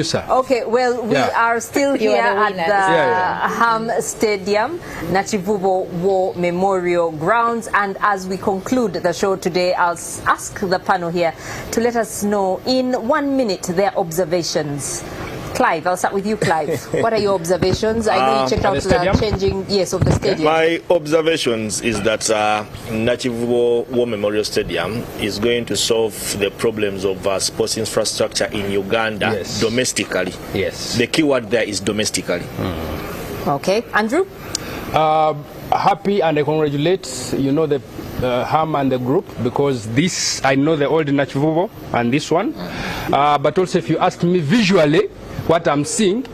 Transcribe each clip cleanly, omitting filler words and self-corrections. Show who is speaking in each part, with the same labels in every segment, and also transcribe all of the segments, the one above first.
Speaker 1: Okay, well, we are still here at the Hamz Stadium, Nakivubo War Memorial Grounds, and as we conclude the show today, I'll ask the panel here to let us know in 1 minute their observations. Clive, I'll start with you, Clive. What are your observations? I know you checked out the changing, of the stadium.
Speaker 2: My observations is that Nakivubo War Memorial Stadium is going to solve the problems of sports infrastructure in Uganda domestically. Yes. The key word there is domestically.
Speaker 1: Okay. Andrew?
Speaker 3: Happy, and I congratulate, the Ham and the group, because this, I know the old Nakivubo and this one. But also, if you ask me visually, what I'm seeing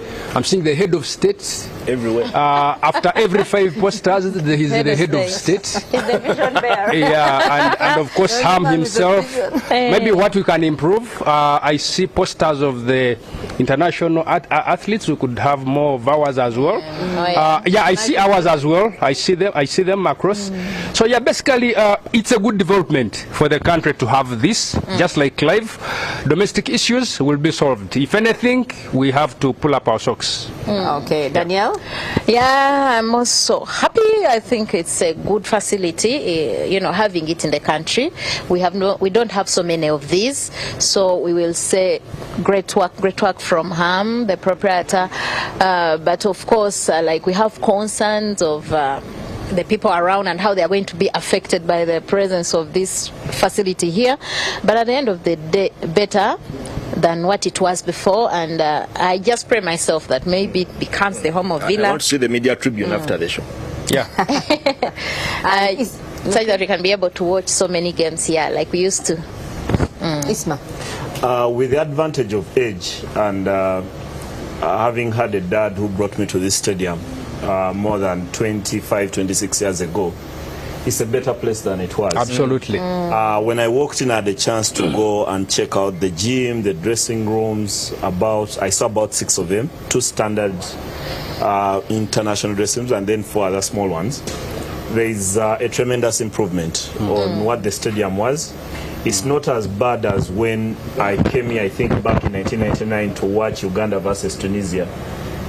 Speaker 3: the head of state
Speaker 2: everywhere.
Speaker 3: After every 5 posters, there is the head of state.
Speaker 1: He's the vision bearer.
Speaker 3: Yeah, and of course Ham himself. Maybe what we can improve. I see posters of the international athletes. We could have more of ours as well. I see ours as well. I see them across. So yeah, basically it's a good development for the country to have this. Just like Clive, domestic issues will be solved. If anything, we have to pull up our socks.
Speaker 1: Okay, Danielle?
Speaker 4: Yeah, I'm also happy. I think it's a good facility, having it in the country. We don't have so many of these, so we will say great work from Ham, the proprietor. But of course, we have concerns of the people around and how they are going to be affected by the presence of this facility here. But at the end of the day, better than what it was before, and I just pray myself that maybe it becomes the home of Villa.
Speaker 2: I want to see the media tribune after the show.
Speaker 3: Yeah.
Speaker 4: So that we can be able to watch so many games here like we used to.
Speaker 1: Isma?
Speaker 5: With the advantage of age and having had a dad who brought me to this stadium more than 25, 26 years ago, it's a better place than it was.
Speaker 3: Absolutely.
Speaker 5: When I walked in, I had a chance to go and check out the gym, the dressing rooms. I saw about 6 of them, 2 standard international dressing rooms and then 4 other small ones. There is a tremendous improvement on what the stadium was. It's not as bad as when I came here, I think back in 1999, to watch Uganda versus Tunisia.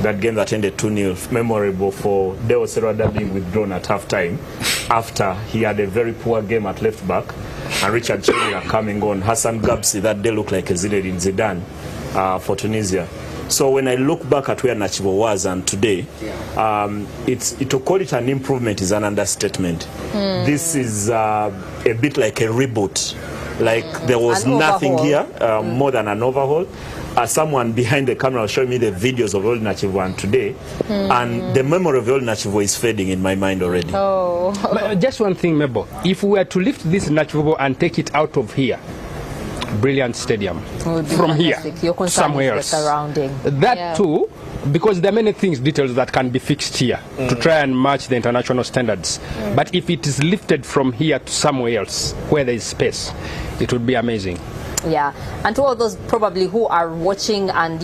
Speaker 5: That game that ended 2-0, memorable for Deo Serada being withdrawn at half-time after he had a very poor game at left-back, and Richard Chilwell coming on. Hassan Gabsi that day looked like a Zinedine Zidane for Tunisia. So when I look back at where Nakivubo was and today, to call it an improvement is an understatement. This is a bit like a reboot. Like there was nothing here, more than an overhaul. Someone behind the camera was showing me the videos of old Nakivubo and today, and the memory of old Nakivubo is fading in my mind already.
Speaker 3: Just one thing, Mebo. If we were to lift this Nakivubo and take it out of here, brilliant stadium, from here, somewhere else. That too, because there are many details that can be fixed here to try and match the international standards. But if it is lifted from here to somewhere else, where there is space, it would be amazing.
Speaker 1: Yeah, and to all those probably who are watching and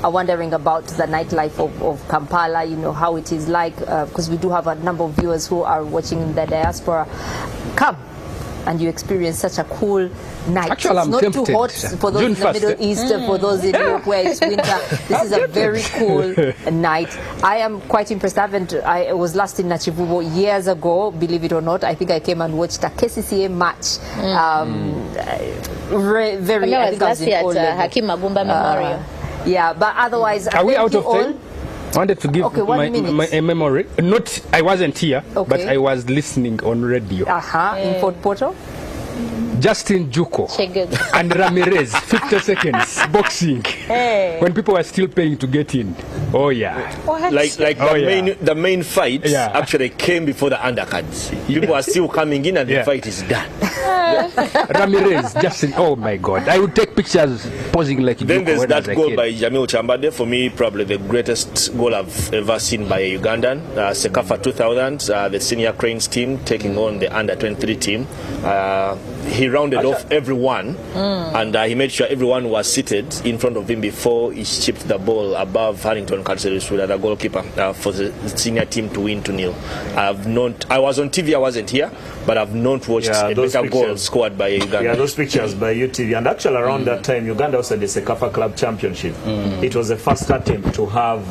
Speaker 1: are wondering about the nightlife of Kampala, how it is like, because we do have a number of viewers who are watching in the diaspora. Come and you experience such a cool night.
Speaker 3: Actually,
Speaker 1: it's not
Speaker 3: tempted.
Speaker 1: Too hot for those in the Middle East, for those in Europe where it's winter. This is a very cool night. I am quite impressed. I was last in Nakivubo years ago, believe it or not. I think I came and watched a KCCA match. Very
Speaker 4: I think last year at Hakim Mabumba Memorial.
Speaker 1: Yeah, but otherwise,
Speaker 3: are we out of time? I wanted to give a memory. I wasn't here, but I was listening on radio.
Speaker 1: In Fort Portal?
Speaker 3: Justin Juko and Ramirez, 50 seconds, boxing. When people were still paying to get in. Oh yeah.
Speaker 2: The main fight actually came before the undercards. People are still coming in and the fight is done.
Speaker 3: Ramirez, Justin, oh my God. I would take pictures posing like
Speaker 2: Then
Speaker 3: Juko
Speaker 2: there's that goal by
Speaker 3: kid.
Speaker 2: Jamil Chambade, for me probably the greatest goal I've ever seen by a Ugandan. Sekafa 2000, the senior Cranes team taking on the under-23 team. He rounded off everyone and he made sure everyone was seated in front of him before he chipped the ball above Harrington John Katsirisuda, the goalkeeper, for the senior team to win 2-0. I was on TV, I wasn't here, but I've not watched a better goal scored by Uganda.
Speaker 5: Yeah, those pictures by UTV. And actually around that time, Uganda also had the Sekafa Club Championship. It was the first attempt to have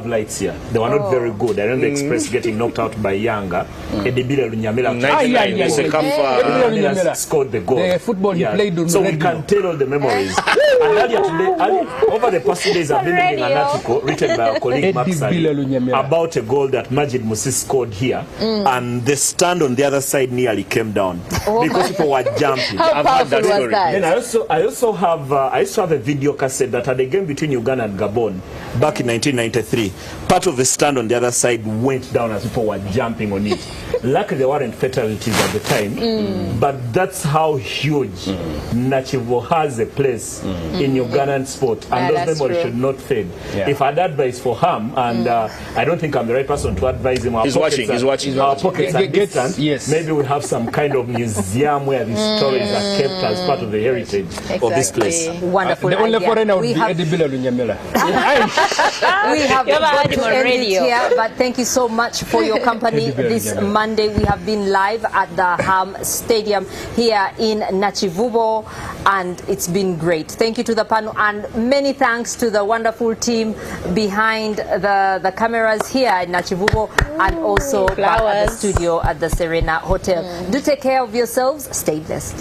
Speaker 5: lights here. They were not very good. I remember Express getting knocked out by Yanga. Edibile Lunyamela scored the goal.
Speaker 3: The football he played on
Speaker 5: so we can tell all the memories. And earlier today, over the past days, I've been reading an article written by our colleague Max about a goal that Majid Musi scored here, and the stand on the other side nearly came down because people were jumping.
Speaker 4: How powerful was that?
Speaker 5: Then I also have a video cassette that had a game between Uganda and Gabon back in 1993. Part of the stand on the other side went down as people were jumping on it. Luckily, there weren't fatalities at the time, but that's how huge Nakivubo has a place in Ugandan sport, and those memories should not fade. If I had advice for Ham, and I don't think I'm the right person to advise him,
Speaker 2: he's watching.
Speaker 5: Our pockets are distant. Maybe we have some kind of museum where these stories are kept as part of the heritage of this place.
Speaker 1: Wonderful.
Speaker 3: The only foreigner would be Edibile Lunyamela.
Speaker 1: We have got to end it here, but thank you so much for your company this Monday. We have been live at the Hamz Stadium here in Nakivubo, and it's been great. Thank you to the panel, and many thanks to the wonderful team behind the cameras here in Nakivubo, and also back at the studio at the Serena Hotel. Do take care of yourselves. Stay blessed.